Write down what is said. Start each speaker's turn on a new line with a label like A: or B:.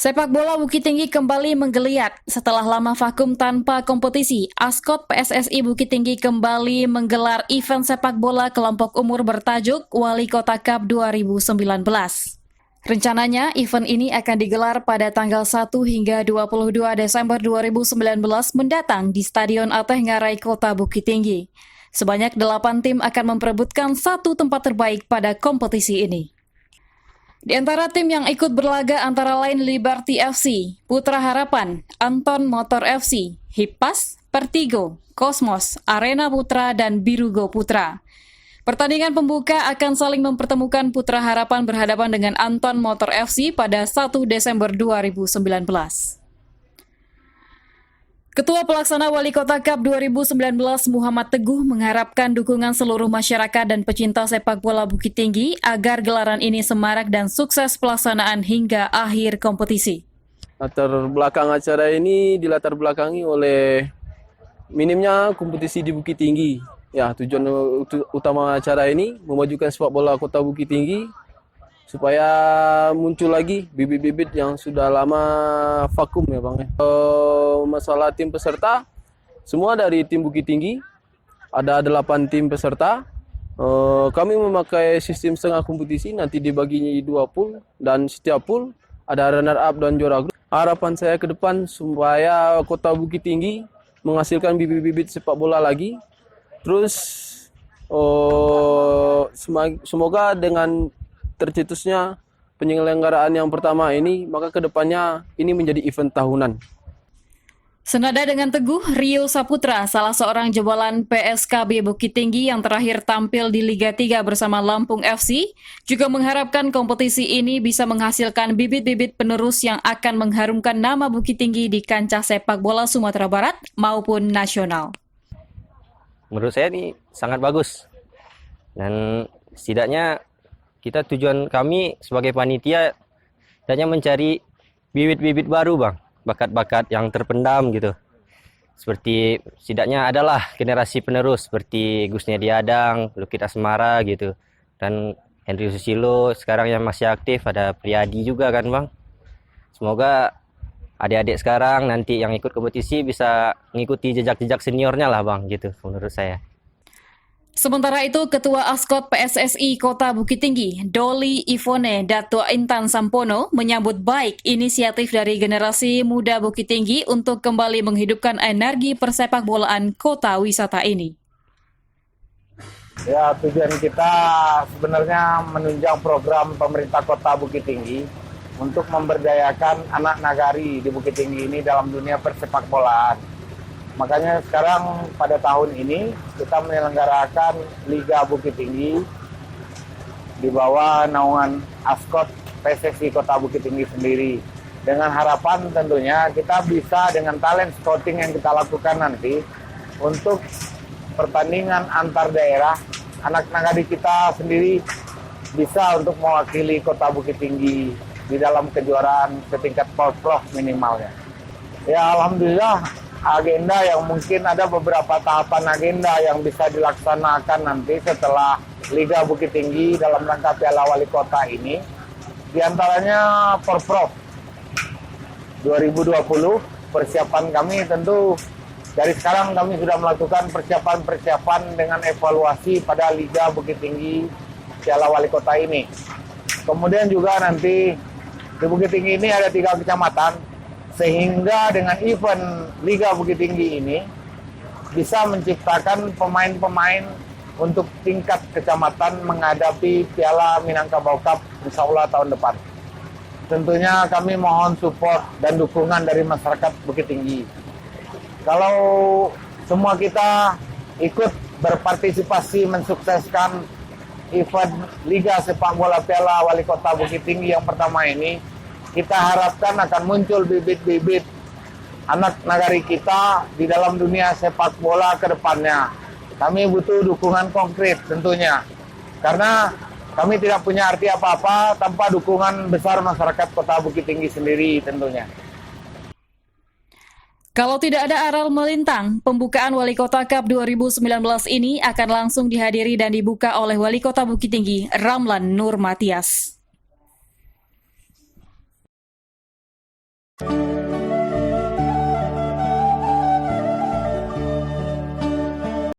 A: Sepak bola Bukit Tinggi kembali menggeliat. Setelah lama vakum tanpa kompetisi, Askot PSSI Bukit Tinggi kembali menggelar event sepak bola kelompok umur bertajuk Wali Kota Cup 2019. Rencananya, event ini akan digelar pada tanggal 1 hingga 22 Desember 2019 mendatang di Stadion Ateh Ngarai Kota Bukit Tinggi. Sebanyak 8 tim akan memperebutkan satu tempat terbaik pada kompetisi ini. Di antara tim yang ikut berlaga antara lain Liberty FC, Putra Harapan, Anton Motor FC, Hippas, Pertigo, Kosmos, Arena Putra, dan Birugo Putra. Pertandingan pembuka akan saling mempertemukan Putra Harapan berhadapan dengan Anton Motor FC pada 1 Desember 2019. Ketua Pelaksana Wali Kota Cup 2019 Muhammad Teguh mengharapkan dukungan seluruh masyarakat dan pecinta sepak bola Bukit Tinggi agar gelaran ini semarak dan sukses pelaksanaan hingga akhir kompetisi.
B: Latar belakang acara ini dilatar belakangi oleh minimnya kompetisi di Bukit Tinggi. Ya, tujuan utama acara ini memajukan sepak bola Kota Bukit Tinggi supaya muncul lagi bibit-bibit yang sudah lama vakum ya Bang. Masalah tim peserta, semua dari tim Bukit Tinggi, ada 8 tim peserta. Kami memakai sistem setengah kompetisi, nanti dibagi 2 pool, dan setiap pool ada runner up dan juara grup. Harapan saya ke depan supaya Kota Bukit Tinggi menghasilkan bibit-bibit sepak bola lagi. Terus semoga dengan tercetusnya penyelenggaraan yang pertama ini, maka kedepannya ini menjadi event tahunan.
A: Senada dengan Teguh, Rio Saputra, salah seorang jebolan PSKB Bukit Tinggi yang terakhir tampil di Liga 3 bersama Lampung FC, juga mengharapkan kompetisi ini bisa menghasilkan bibit-bibit penerus yang akan mengharumkan nama Bukit Tinggi di kancah sepak bola Sumatera Barat maupun nasional.
C: Menurut saya ini sangat bagus, dan setidaknya tujuan kami sebagai panitia hanya mencari bibit-bibit baru Bang, bakat-bakat yang terpendam gitu. Seperti setidaknya adalah generasi penerus seperti Gusnia Diadang, Lukit Asmara gitu. Dan Henry Susilo sekarang yang masih aktif, ada Priyadi juga kan Bang. Semoga adik-adik sekarang nanti yang ikut kompetisi bisa mengikuti jejak-jejak seniornya lah Bang gitu menurut saya.
A: Sementara itu, Ketua Askot PSSI Kota Bukit Tinggi, Doli Ivone Dato Intan Sampono, menyambut baik inisiatif dari generasi muda Bukit Tinggi untuk kembali menghidupkan energi persepak bolaan kota wisata ini.
D: Ya, tujuan kita sebenarnya menunjang program pemerintah Kota Bukit Tinggi untuk memberdayakan anak nagari di Bukit Tinggi ini dalam dunia persepak bolaan. Makanya sekarang pada tahun ini kita menyelenggarakan Liga Bukit Tinggi di bawah naungan Askot PSSI Kota Bukit Tinggi sendiri. Dengan harapan tentunya kita bisa dengan talent scouting yang kita lakukan nanti untuk pertandingan antar daerah, anak nagari kita sendiri bisa untuk mewakili Kota Bukit Tinggi di dalam kejuaraan setingkat Porprov minimalnya. Ya alhamdulillah, agenda yang mungkin ada beberapa tahapan agenda yang bisa dilaksanakan nanti setelah Liga Bukit Tinggi dalam rangka Piala Wali Kota ini. Di antaranya Porprov 2020, persiapan kami tentu dari sekarang kami sudah melakukan persiapan-persiapan dengan evaluasi pada Liga Bukit Tinggi Piala Wali Kota ini. Kemudian juga nanti di Bukit Tinggi ini ada 3 kecamatan, sehingga dengan event Liga Bukit Tinggi ini bisa menciptakan pemain-pemain untuk tingkat kecamatan menghadapi Piala Minangkabau Cup insya Allah tahun depan. Tentunya kami mohon support dan dukungan dari masyarakat Bukit Tinggi. Kalau semua kita ikut berpartisipasi mensukseskan event Liga Sepak Bola Piala Wali Kota Bukit Tinggi yang pertama ini, kita harapkan akan muncul bibit-bibit anak nagari kita di dalam dunia sepak bola ke depannya. Kami butuh dukungan konkret tentunya, karena kami tidak punya arti apa-apa tanpa dukungan besar masyarakat Kota Bukit Tinggi sendiri tentunya.
A: Kalau tidak ada aral melintang, pembukaan Wali Kota Cup 2019 ini akan langsung dihadiri dan dibuka oleh Wali Kota Bukit Tinggi, Ramlan Nur Matias.